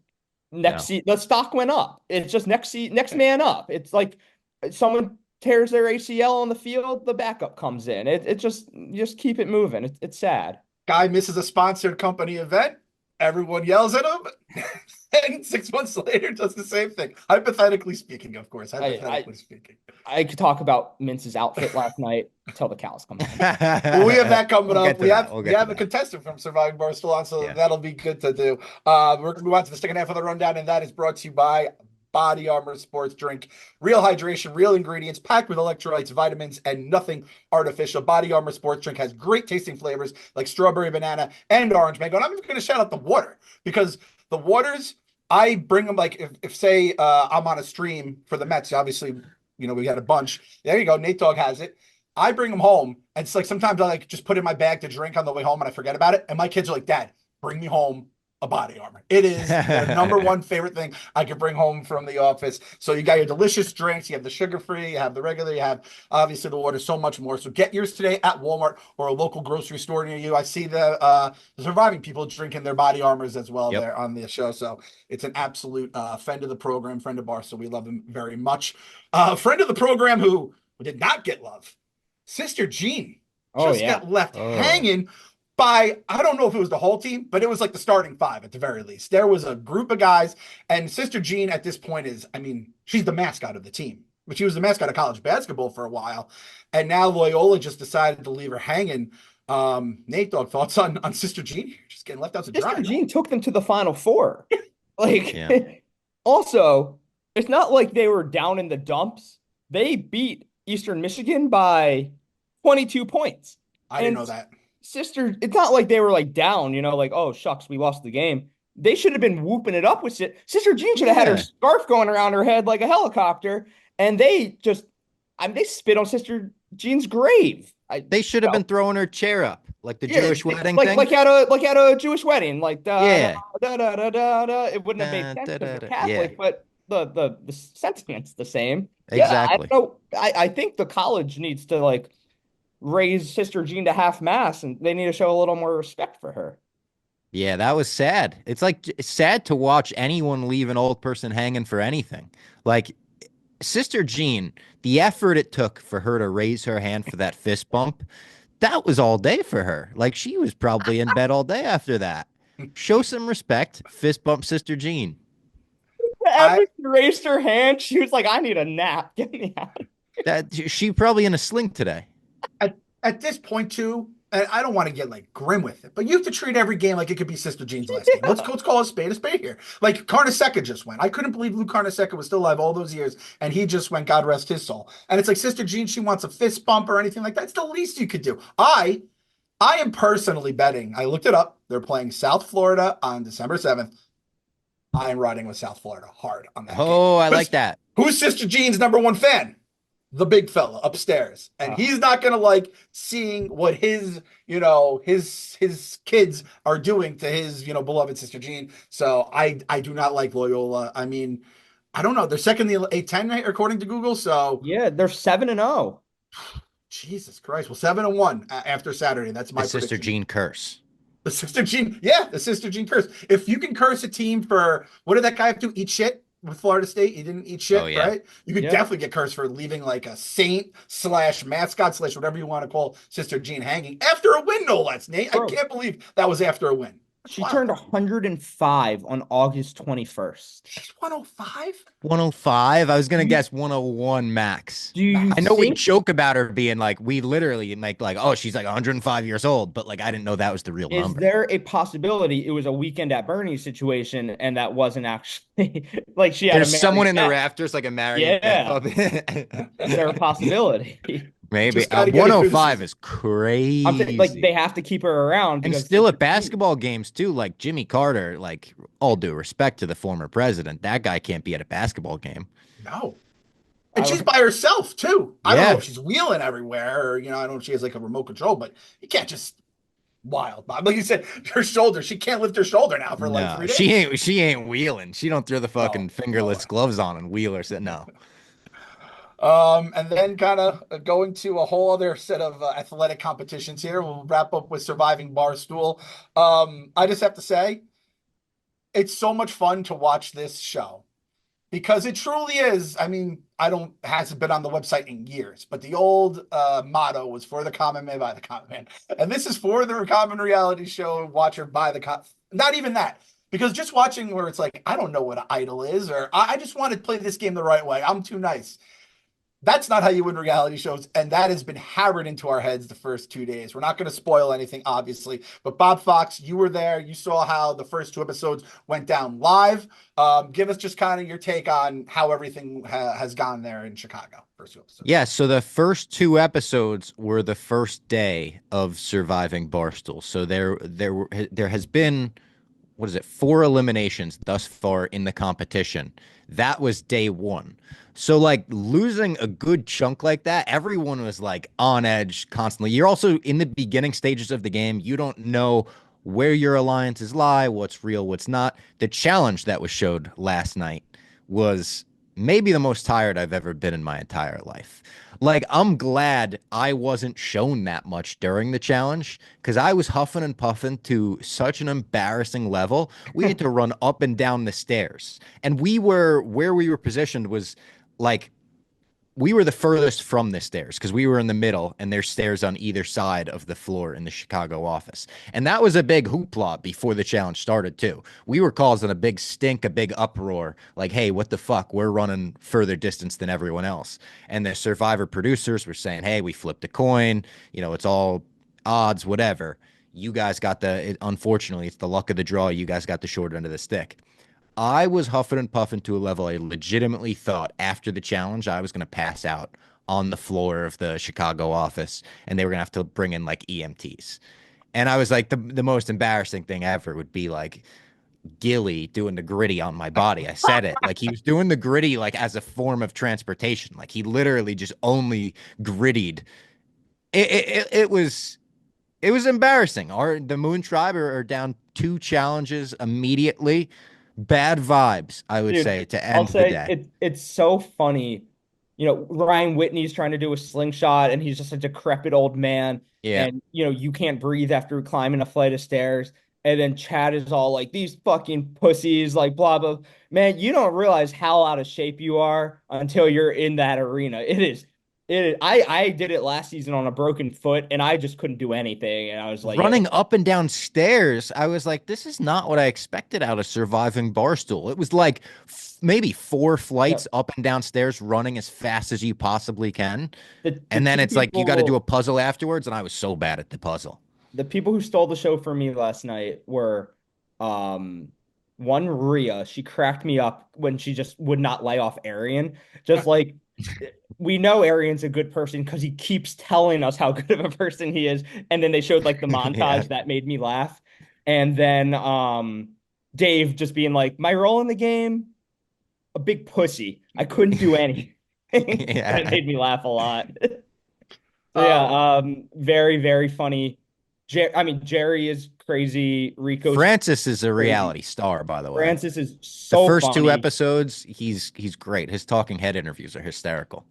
Speaker 1: the stock went up. It's just next man up. It's like someone tears their ACL on the field, the backup comes in. It just keep it moving. It's sad.
Speaker 3: Guy misses a sponsored company event. Everyone yells at him. And 6 months later does the same thing. Hypothetically speaking, of course. Speaking.
Speaker 1: I could talk about Mince's outfit last night until the cows come home.
Speaker 3: Well, we have that coming up. We have a
Speaker 2: that.
Speaker 3: contestant from Surviving Barstool on, so that'll be good to do. We're going to move on to the second half of the rundown, and that is brought to you by BodyArmor Sports Drink. Real hydration, real ingredients, packed with electrolytes, vitamins, and nothing artificial. BodyArmor Sports Drink has great tasting flavors like strawberry, banana, and orange mango. And I'm even going to shout out the water, because the waters, I bring them like if say I'm on a stream for the Mets. Obviously, we got a bunch. There you go. Nate Dogg has it. I bring them home, and it's like sometimes I like just put it in my bag to drink on the way home, and I forget about it. And my kids are like, "Dad, bring me home a body armor. It is the number one favorite thing I could bring home from the office. So you got your delicious drinks, you have the sugar-free, you have the regular, you have obviously the water, so much more. So get yours today at Walmart or a local grocery store near you. I see the surviving people drinking their body armors as well there on the show. So it's an absolute friend of the program, friend of ours. So we love him very much. Friend of the program who did not get love. Sister Jean got left hanging by, I don't know if it was the whole team, but it was like the starting five at the very least. There was a group of guys, and Sister Jean at this point is, I mean, she's the mascot of the team, but she was the mascot of college basketball for a while. And now Loyola just decided to leave her hanging. Nate, Dog, thoughts on Sister Jean? Just getting left out to dry.
Speaker 1: Sister Jean took them to the Final Four. Also, it's not like they were down in the dumps. They beat Eastern Michigan by 22 points.
Speaker 3: I didn't know that.
Speaker 1: Sister, it's not like they were like down, like, oh, shucks, we lost the game. They should have been whooping it up with it. Sister Jean should have had her scarf going around her head like a helicopter. And they spit on Sister Jean's grave.
Speaker 2: They should have been throwing her chair up, like the Jewish wedding thing.
Speaker 1: Like at a Jewish wedding. Like, it wouldn't have made sense because they're Catholic, but the sentiment's the same.
Speaker 2: Exactly.
Speaker 1: I think the college needs to like raise Sister Jean to half mast, and they need to show a little more respect for her.
Speaker 2: Yeah, that was sad. It's like sad to watch anyone leave an old person hanging for anything. Like Sister Jean, the effort it took for her to raise her hand for that fist bump, that was all day for her. Like she was probably in bed all day after that. Show some respect. Fist bump Sister Jean.
Speaker 1: Every raised her hand, she was like, I need a nap. Get me out.
Speaker 2: She probably in a sling today.
Speaker 3: At this point, too, and I don't want to get like grim with it, but you have to treat every game like it could be Sister Jean's last game. Let's call a spade here. Like Carnesecca just went. I couldn't believe Lou Carnesecca was still alive all those years, and he just went, God rest his soul. And it's like Sister Jean, she wants a fist bump or anything like that. It's the least you could do. I am personally betting. I looked it up. They're playing South Florida on December 7th. I am riding with South Florida hard on that.
Speaker 2: Oh, I like that.
Speaker 3: Who's Sister Jean's number one fan? The big fella upstairs, and he's not gonna like seeing what his kids are doing to his beloved Sister Jean. So I do not like Loyola. I mean, I don't know. They're second in the A10 according to Google. So
Speaker 1: yeah, they're 7-0.
Speaker 3: Jesus Christ. Well, 7-1 after Saturday. That's my
Speaker 2: Sister Jean curse.
Speaker 3: The Sister Jean, the Sister Jean curse. If you can curse a team for what did that guy have to eat shit? With Florida State, he didn't eat shit, right? You could definitely get cursed for leaving like a saint / mascot / whatever you want to call Sister Jean hanging after a win, no less, Nate. Bro, I can't believe that was after a win.
Speaker 1: She turned 105 on August 21st.
Speaker 3: She's 105?
Speaker 2: 105? I was going to guess 101 max. I know we joke about her being like, we literally make like, oh, she's like 105 years old, but like, I didn't know that was the real number.
Speaker 1: Is there a possibility it was a Weekend at Bernie's situation and that wasn't actually like she had
Speaker 2: There's someone in the rafters like a married.
Speaker 1: Yeah. Is there a possibility?
Speaker 2: Maybe 105 is crazy.
Speaker 1: Like they have to keep her around,
Speaker 2: and still at basketball games too. Like Jimmy Carter, like all due respect to the former president, that guy can't be at a basketball game.
Speaker 3: No, and she's by herself too. I don't know if she's wheeling everywhere, or I don't know if she has like a remote control, but you can't just wild. Like you said, her shoulder, she can't lift her shoulder now for like 3 days.
Speaker 2: She ain't wheeling. She don't throw the fucking fingerless gloves on and wheel her. No.
Speaker 3: And then kind of going to a whole other set of athletic competitions here. We'll wrap up with surviving Barstool. I just have to say, it's so much fun to watch this show because it truly is. I mean, hasn't been on the website in years, but the old motto was for the common man by the common man. And this is for the common reality show watcher by the not even that. Because just watching where it's like, I don't know what an idol is, or I just want to play this game the right way. I'm too nice. That's not how you win reality shows, and that has been hammered into our heads the first 2 days. We're not going to spoil anything, obviously, but Bob Fox, you were there. You saw how the first 2 episodes went down live. Give us just kind of your take on how everything has gone there in Chicago. First 2 episodes.
Speaker 2: Yeah, so the first 2 episodes were the first day of surviving Barstool. So there has been, 4 eliminations thus far in the competition. That was day 1. So like losing a good chunk like that, everyone was like on edge constantly. You're also in the beginning stages of the game. You don't know where your alliances lie, what's real, what's not. The challenge that was showed last night was maybe the most tired I've ever been in my entire life. Like, I'm glad I wasn't shown that much during the challenge because I was huffing and puffing to such an embarrassing level. We had to run up and down the stairs. And where we were positioned was like we were the furthest from the stairs because we were in the middle and there's stairs on either side of the floor in the Chicago office. And that was a big hoopla before the challenge started, too. We were causing a big stink, a big uproar, like, hey, what the fuck? We're running further distance than everyone else. And the Survivor producers were saying, hey, we flipped a coin. It's all odds, whatever. You guys got unfortunately, it's the luck of the draw. You guys got the short end of the stick. I was huffing and puffing to a level I legitimately thought after the challenge I was going to pass out on the floor of the Chicago office and they were going to have to bring in like EMTs. And I was like, the most embarrassing thing ever would be like Gilly doing the gritty on my body. I said it like he was doing the gritty like as a form of transportation. Like he literally just only grittied. It was embarrassing. The Moon Tribe are down 2 challenges immediately. Bad vibes, I would
Speaker 1: Dude,
Speaker 2: say, to
Speaker 1: I'll
Speaker 2: end the
Speaker 1: say
Speaker 2: day.
Speaker 1: it's so funny. Ryan Whitney's trying to do a slingshot and he's just a decrepit old man.
Speaker 2: Yeah.
Speaker 1: And you can't breathe after climbing a flight of stairs. And then Chad is all like, these fucking pussies, like blah blah. Man, you don't realize how out of shape you are until you're in that arena. I did it last season on a broken foot and I just couldn't do anything. And I was like,
Speaker 2: Running up and down stairs, I was like, this is not what I expected out of surviving Barstool. It was like maybe 4
Speaker 1: yeah.
Speaker 2: flights up and down stairs running as fast as you possibly can.
Speaker 1: The
Speaker 2: And then
Speaker 1: two
Speaker 2: it's like you got to do a
Speaker 1: people
Speaker 2: puzzle afterwards. And I was so bad at the puzzle.
Speaker 1: the people who stole the show for me last night were um one Rhea. She cracked me up when she just would not lay off Arian. Just like we know Arian's a good person because he keeps telling us how good of a person he is. And then they showed like the
Speaker 2: Yeah.
Speaker 1: montage that made me laugh. And then Dave just being like, my role in the game, a big pussy. I couldn't do anything. That
Speaker 2: Yeah.
Speaker 1: made me laugh a lot. So
Speaker 3: Um,
Speaker 1: yeah, very, very funny. Jerry is crazy. Rico's
Speaker 2: Francis is a
Speaker 1: crazy.
Speaker 2: reality star, by the way.
Speaker 1: Francis is
Speaker 2: The
Speaker 1: so
Speaker 2: first 2
Speaker 1: funny.
Speaker 2: episodes, he's great. His talking head interviews are hysterical.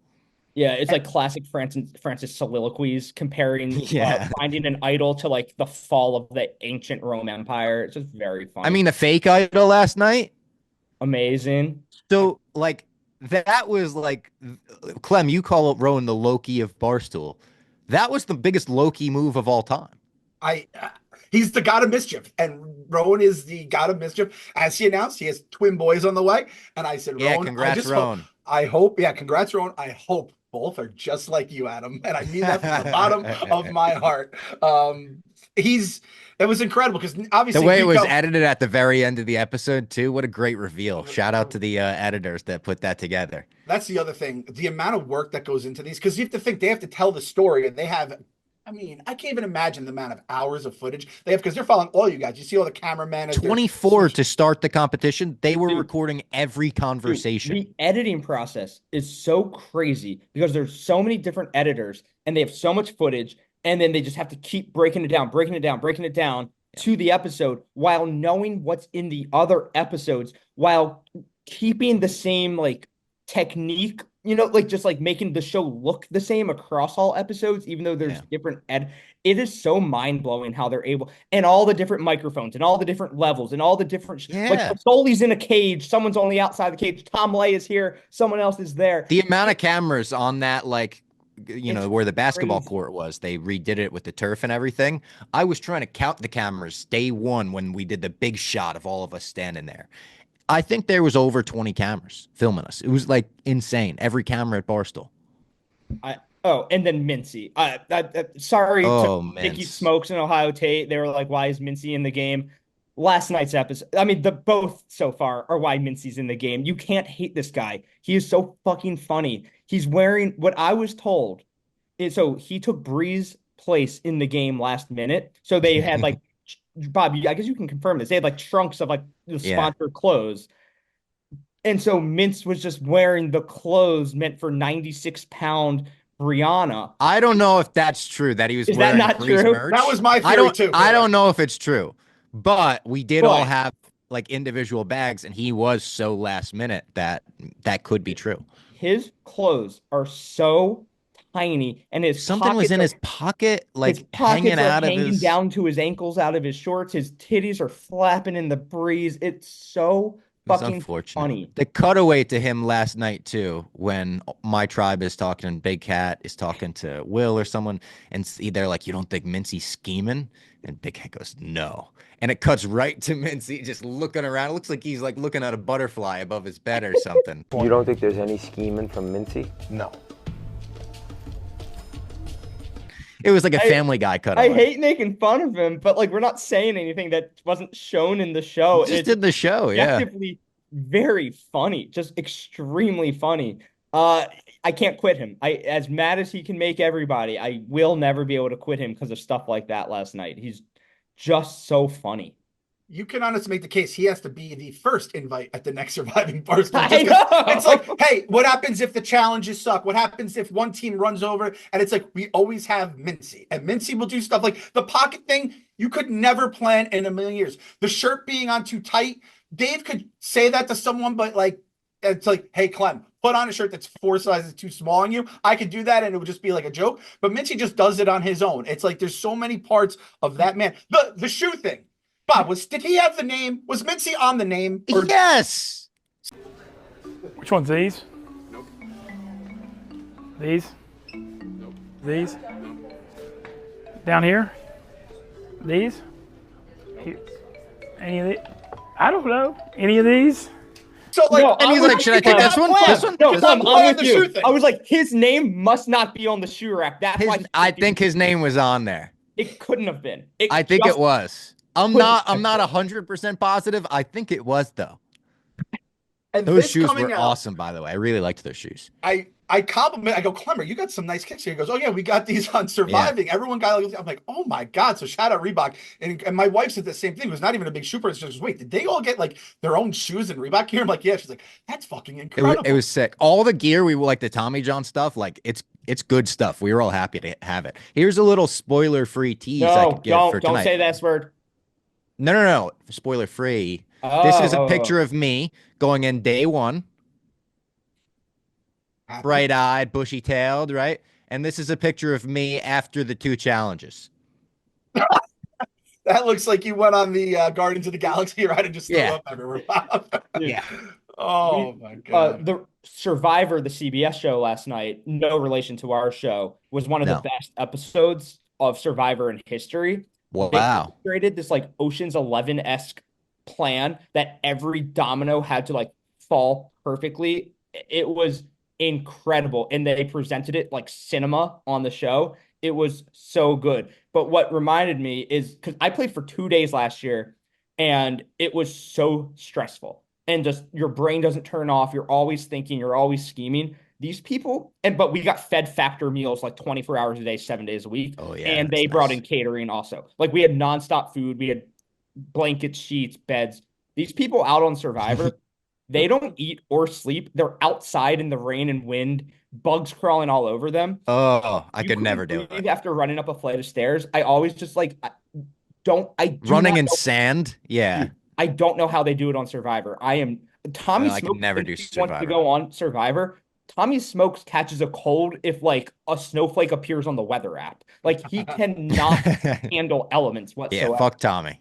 Speaker 1: Yeah, it's like classic Francis soliloquies comparing
Speaker 2: Yeah.
Speaker 1: finding an idol to like the fall of the ancient Rome Empire. It's just very
Speaker 2: I
Speaker 1: funny.
Speaker 2: mean, the fake idol last night.
Speaker 1: Amazing.
Speaker 2: So, like, that was like, Clem, you call Rowan the Loki of Barstool. That was the biggest Loki move of all time.
Speaker 3: I he's the god of mischief, and Rowan is the god of mischief. As he announced, he has twin boys on the way, and I said,
Speaker 2: Yeah,
Speaker 3: Rowan,
Speaker 2: congrats, Rowan.
Speaker 3: I hope, yeah, congrats, Rowan. I hope both are just like you, Adam, and I mean that from the bottom of my heart. He's it was incredible because
Speaker 2: The
Speaker 3: obviously
Speaker 2: way it was
Speaker 3: Rico.
Speaker 2: edited at the very end of the episode, too. What a great reveal. Shout out to the editors that put that together.
Speaker 3: That's the other thing, the amount of work that goes into these, because you have to think they have to tell the story, and they have. I mean, I can't even imagine the amount of hours of footage they have because they're following all you guys. You see all the cameramen as they're
Speaker 2: 24 to start the competition. They were
Speaker 1: Dude,
Speaker 2: recording every conversation.
Speaker 1: the editing process is so crazy because there's so many different editors and they have so much footage, and then they just have to keep breaking it down, breaking it down, breaking it down to the episode while knowing what's in the other episodes, while keeping the same like technique, like just like making the show look the same across all episodes, even though there's
Speaker 2: Yeah.
Speaker 1: different it is so mind-blowing how they're able, and all the different microphones and all the different levels and all the different like
Speaker 2: Yeah.
Speaker 1: Soli's in a cage, someone's on the outside of the cage, Tom Lay is here, someone else is there.
Speaker 2: The amount of cameras on that, like,
Speaker 1: It's
Speaker 2: where the basketball
Speaker 1: crazy.
Speaker 2: court was, they redid it with the turf and everything. I was trying to count the cameras day one when we did the big shot of all of us standing there. I think there was over 20 cameras filming us. It was like insane. Every camera at Barstool.
Speaker 1: And then Mincy. Sorry to
Speaker 2: Oh,
Speaker 1: Mickey
Speaker 2: Mince.
Speaker 1: Smokes and Ohio Tate. They were like, "Why is Mincy in the game?" Last night's episode. I mean, the both so far are why Mincy's in the game. You can't hate this guy. He is so fucking funny. He's wearing what I was told is so he took Bree's place in the game last minute. So they had like Bob. I guess you can confirm this. They had like trunks of like the
Speaker 2: Yeah.
Speaker 1: sponsor clothes. And so Mince was just wearing the clothes meant for 96-pound Brianna.
Speaker 2: I don't know if that's true that he was
Speaker 1: Is that
Speaker 2: wearing
Speaker 1: not
Speaker 2: Breeze
Speaker 1: true?
Speaker 2: merch.
Speaker 3: That was my
Speaker 2: I
Speaker 3: theory
Speaker 2: don't
Speaker 3: too.
Speaker 2: I don't know if it's true. But we did all
Speaker 1: But
Speaker 2: have like individual bags, and he was so last minute that that could be true.
Speaker 1: his clothes are so tiny, and
Speaker 2: Something was in his pocket,
Speaker 1: his
Speaker 2: like hanging
Speaker 1: pockets are
Speaker 2: out of
Speaker 1: hanging
Speaker 2: his.
Speaker 1: down to his ankles out of his shorts. His titties are flapping in the breeze. It's so
Speaker 2: It's
Speaker 1: fucking
Speaker 2: unfortunate.
Speaker 1: funny.
Speaker 2: The cutaway to him last night too, when my tribe is talking and Big Cat is talking to Will or someone, and they're like, "You don't think Mincy's scheming?" And Big Cat goes, "No." And it cuts right to Mincy just looking around. It looks like he's like looking at a butterfly above his bed or something.
Speaker 8: You don't think there's any scheming from Mincy?
Speaker 3: No.
Speaker 2: It was like a Family Guy
Speaker 1: I
Speaker 2: cutaway.
Speaker 1: hate making fun of him, but like we're not saying anything that wasn't shown in the show.
Speaker 2: Just did the show, yeah.
Speaker 1: Objectively very funny, just extremely funny. I can't quit him. As mad as he can make everybody, I will never be able to quit him because of stuff like that last night. He's just so funny.
Speaker 3: You can honestly make the case he has to be the first invite at the next surviving Barstool.
Speaker 1: I know.
Speaker 3: It's like, hey, what happens if the challenges suck? What happens if one team runs over? And it's like, we always have Mincy. And Mincy will do stuff like the pocket thing you could never plan in a million years. The shirt being on too tight. Dave could say that to someone, but like, it's like, hey, Clem, put on a shirt that's 4 sizes too small on you. I could do that and it would just be like a joke. But Mincy just does it on his own. It's like there's so many parts of that man. The shoe thing. Bob, did he have the name? Was Mincy on the name?
Speaker 2: Or... Yes.
Speaker 9: Which one's these? Nope. These? Nope. These? Nope. Down here? These? Nope. Any of these? I don't know. Any of these?
Speaker 3: So like,
Speaker 2: and he's like, should I take this one? This one?
Speaker 1: No, I'm with you.
Speaker 3: Thing.
Speaker 1: I was like, his name must not be on the shoe rack. That's why
Speaker 2: I think his name was on there.
Speaker 1: It couldn't have been.
Speaker 2: I think it was. I'm not 100% positive. I think it was though.
Speaker 3: And
Speaker 2: those shoes were awesome, by the way. I really liked those shoes.
Speaker 3: I compliment. I go, Clemmer, you got some nice kicks here. He goes, oh yeah, we got these on Surviving. Yeah. Everyone got. I'm like, oh my god. So shout out Reebok. And my wife said the same thing. It was not even a big shoe person. She goes, wait, did they all get like their own shoes and Reebok gear? I'm like, yeah. She's like, that's fucking incredible.
Speaker 2: It was sick. All the gear we like the Tommy John stuff. Like it's good stuff. We were all happy to have it. Here's a little spoiler-free tease I could give for tonight.
Speaker 1: Don't say that word.
Speaker 2: No. Spoiler free. This is a picture of me going in day one. Bright-eyed, bushy-tailed, right? And this is a picture of me after the 2 challenges.
Speaker 3: That looks like you went on the Guardians of the Galaxy ride and just threw up everywhere.
Speaker 2: Yeah.
Speaker 3: Oh, my God.
Speaker 1: The Survivor, the CBS show last night, no relation to our show, was one of the best episodes of Survivor in history.
Speaker 2: Wow.
Speaker 1: They created this like Ocean's 11-esque plan that every domino had to like fall perfectly. It was incredible. And they presented it like cinema on the show. It was so good. But what reminded me is because I played for 2 days last year and it was so stressful and just your brain doesn't turn off. You're always thinking, you're always scheming. These people, but we got fed factor meals like 24 hours a day, 7 days a week.
Speaker 2: Oh, yeah.
Speaker 1: And they brought in catering also. Like we had nonstop food. We had blankets, sheets, beds. These people out on Survivor, they don't eat or sleep. They're outside in the rain and wind, bugs crawling all over them.
Speaker 2: Oh, I could never do it.
Speaker 1: After running up a flight of stairs, I always just like,
Speaker 2: running in sand. Yeah.
Speaker 1: I don't know how they do it on Survivor. Tommy Smokes,
Speaker 2: I could never do Survivor.
Speaker 1: Wants to go on Survivor. Tommy Smokes catches a cold if like a snowflake appears on the weather app. Like he cannot handle elements whatsoever.
Speaker 2: Yeah, fuck Tommy.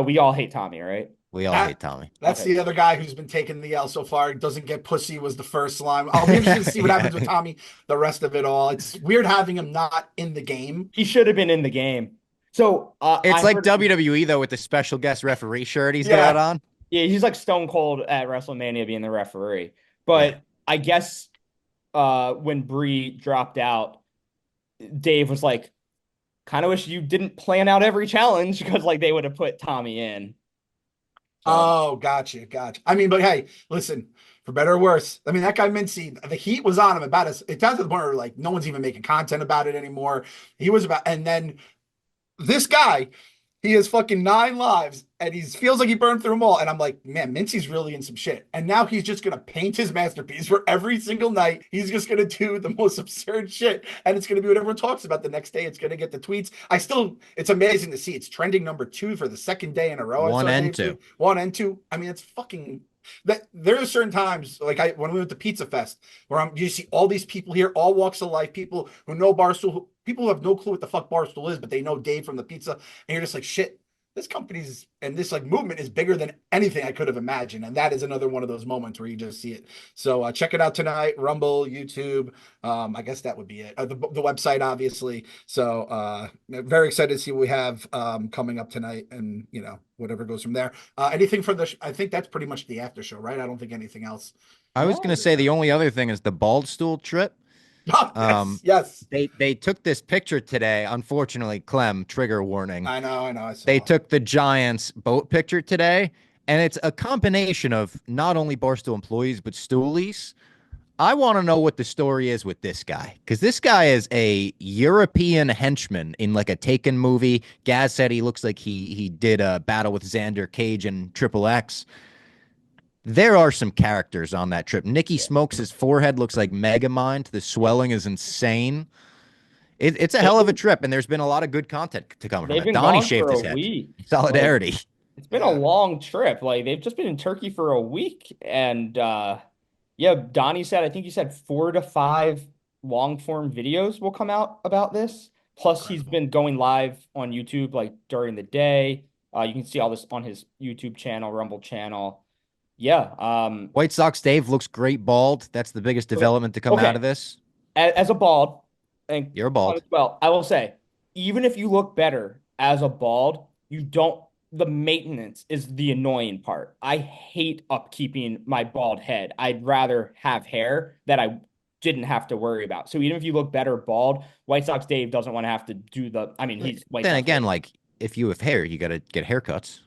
Speaker 1: We all hate Tommy, right?
Speaker 2: We all hate Tommy.
Speaker 3: That's the other guy who's been taking the L so far. Doesn't get pussy was the first slime. I'll be interested to see what happens with Tommy the rest of it all. It's weird having him not in the game.
Speaker 1: He should have been in the game. So
Speaker 2: it's like WWE though with the special guest referee shirt he's got on.
Speaker 1: Yeah, he's like Stone Cold at WrestleMania being the referee. But I guess when Bree dropped out, Dave was like, kind of wish you didn't plan out every challenge because like they would have put Tommy in.
Speaker 3: So. Oh, gotcha. I mean, but hey, listen, for better or worse, I mean, that guy Mincy, the heat was on him about us. It does to the point where like no one's even making content about it anymore. He was about, and then this guy, He has fucking 9 lives, and he feels like he burned through them all. And I'm like, man, Mincy's really in some shit. And now he's just gonna paint his masterpiece for every single night. He's just gonna do the most absurd shit, and it's gonna be what everyone talks about the next day. It's gonna get the tweets. It's amazing to see. It's trending #2 for the second day in a row.
Speaker 2: One and two.
Speaker 3: 1 and 2. I mean, it's fucking. That there are certain times, like when we went to Pizza Fest, where you see all these people here, all walks of life, people who know Barstool, people who have no clue what the fuck Barstool is, but they know Dave from the pizza, and you're just like, shit, this company's and this like movement is bigger than anything I could have imagined, and that is another one of those moments where you just see it. So check it out tonight, Rumble, YouTube. I guess that would be it. The website, obviously. So very excited to see what we have coming up tonight, and whatever goes from there. Anything for I think that's pretty much the after show, right? I don't think anything else.
Speaker 2: I was going to say the only other thing is the Baldstool trip.
Speaker 3: Yes.
Speaker 2: They took this picture today. Unfortunately, Clem, trigger warning.
Speaker 3: I know.
Speaker 2: They took the Giants boat picture today, and it's a combination of not only Barstool employees but stoolies. I want to know what the story is with this guy, because this guy is a European henchman in like a Taken movie. Gaz said he looks like he did a battle with Xander Cage and Triple X. There are some characters on that trip. Nikki Smokes' forehead looks like Megamind. The swelling is insane. It's a hell of a trip, and there's been a lot of good content to come from it. Donnie shaved his head. Solidarity.
Speaker 1: Like, it's been a long trip. Like, they've just been in Turkey for a week, and Donnie said, I think he said 4 to 5 long form videos will come out about this. Plus, he's been going live on YouTube like during the day. You can see all this on his YouTube channel, Rumble channel. Yeah.
Speaker 2: White Sox Dave looks great bald. That's the biggest development to come out of this.
Speaker 1: As a bald, and
Speaker 2: you're bald.
Speaker 1: Well, I will say, even if you look better as a bald, the maintenance is the annoying part. I hate upkeeping my bald head. I'd rather have hair that I didn't have to worry about. So even if you look better bald, White Sox Dave doesn't want to have to do he's White
Speaker 2: Then
Speaker 1: Sox
Speaker 2: again,
Speaker 1: Dave.
Speaker 2: like if you have hair, you got to get haircuts.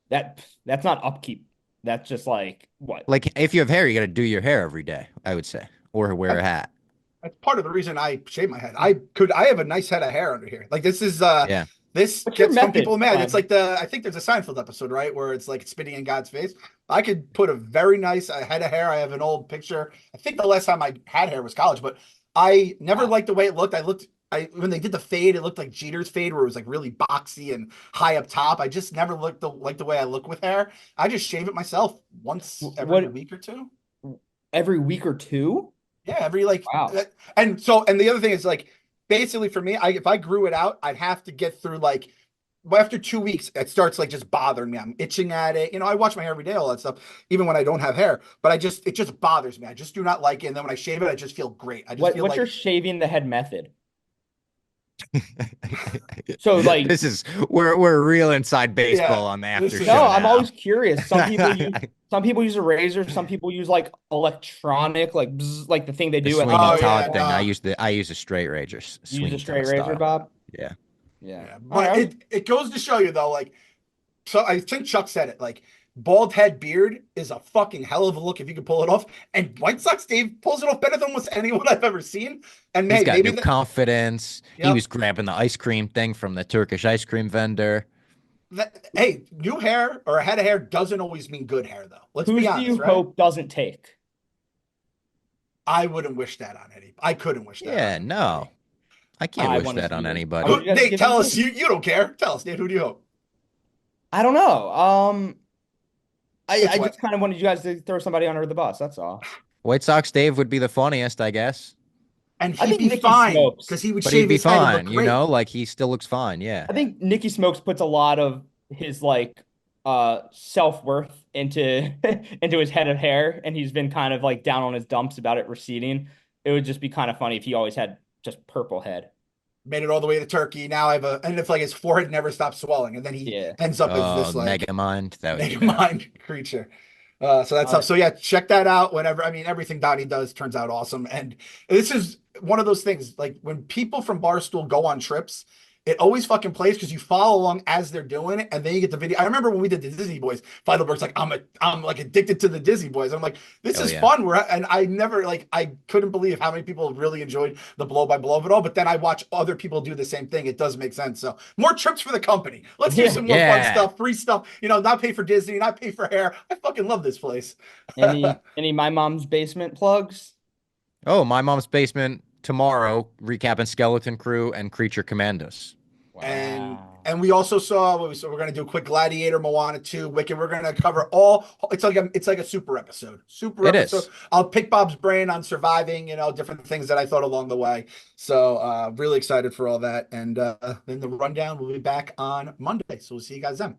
Speaker 1: That's not upkeep. That's just like what?
Speaker 2: Like if you have hair, you got to do your hair every day, I would say, or wear a hat.
Speaker 3: That's part of the reason I shave my head. I have a nice head of hair under here. Like this is This
Speaker 1: What's
Speaker 3: gets
Speaker 1: your
Speaker 3: some people
Speaker 1: method,
Speaker 3: mad. It's like I think there's a Seinfeld episode, right, where it's like spitting in God's face. I could put a very nice head of hair. I have an old picture. I think the last time I had hair was college, but I never liked the way it looked. When they did the fade, it looked like Jeter's fade, where it was like really boxy and high up top. I just never looked like the way I look with hair. I just shave it myself once every week or two.
Speaker 1: Every week or two?
Speaker 3: Yeah, every
Speaker 1: Wow.
Speaker 3: And the other thing is like basically for me, if I grew it out, I'd have to get through like after 2 weeks, it starts like just bothering me. I'm itching at it. I wash my hair every day, all that stuff, even when I don't have hair. But it just bothers me. I just do not like it. And then when I shave it, I just feel great.
Speaker 1: What's your shaving the head method? So like
Speaker 2: we're real inside baseball on the after show.
Speaker 1: No, I'm always curious. Some people use a razor. Some people use like electronic, like the thing they do.
Speaker 2: Thing. I use a straight razor.
Speaker 1: You use a straight razor, Bob?
Speaker 2: Yeah.
Speaker 3: But it goes to show you though, like, so I think Chuck said it, like, bald head beard is a fucking hell of a look if you can pull it off. And White Sox Dave pulls it off better than almost anyone I've ever seen. And
Speaker 2: he's got new confidence. Yep. He was grabbing the ice cream thing from the Turkish ice cream vendor.
Speaker 3: New hair or a head of hair doesn't always mean good hair, though. Let's be honest.
Speaker 1: Who do you hope doesn't take?
Speaker 3: I wouldn't wish that on any. I couldn't wish that.
Speaker 2: Yeah, no. I can't wish that on anybody.
Speaker 3: Nate, tell us. You don't care. Tell us, Nate. Who do you hope?
Speaker 1: I don't know. I just kind of wanted you guys to throw somebody under the bus. That's all.
Speaker 2: White Sox Dave would be the funniest, I guess.
Speaker 3: And he'd be fine because he would shave his head and look great.
Speaker 2: Like he still looks fine. Yeah.
Speaker 1: I think Nicky Smokes puts a lot of his self-worth into his head of hair, and he's been kind of like down on his dumps about it receding. It would just be kind of funny if he always had just purple head.
Speaker 3: Made it all the way to Turkey. Now and if like his forehead never stops swelling, and then he ends up as this like Megamind creature. So that's tough. So yeah, check that out whenever. I mean, everything Donnie does turns out awesome. And this is one of those things, like when people from Barstool go on trips, it always fucking plays because you follow along as they're doing it, and then you get the video. I remember when we did the Disney Boys, Feidelberg's like, I'm like addicted to the Disney Boys. I'm like, this is fun. And I never I couldn't believe how many people really enjoyed the blow by blow of it all. But then I watch other people do the same thing. It does make sense. So more trips for the company. Let's do some more fun stuff, free stuff. Not pay for Disney, not pay for hair. I fucking love this place.
Speaker 1: Any My Mom's Basement plugs?
Speaker 2: Oh, My Mom's Basement tomorrow, recapping Skeleton Crew and Creature Commandos.
Speaker 3: Wow. And we also saw we're going to do a quick Gladiator, Moana 2, Wicked. We're going to cover all. It's like a super episode. Is. I'll pick Bob's brain on surviving, different things that I thought along the way. So really excited for all that. And then the rundown will be back on Monday. So we'll see you guys then.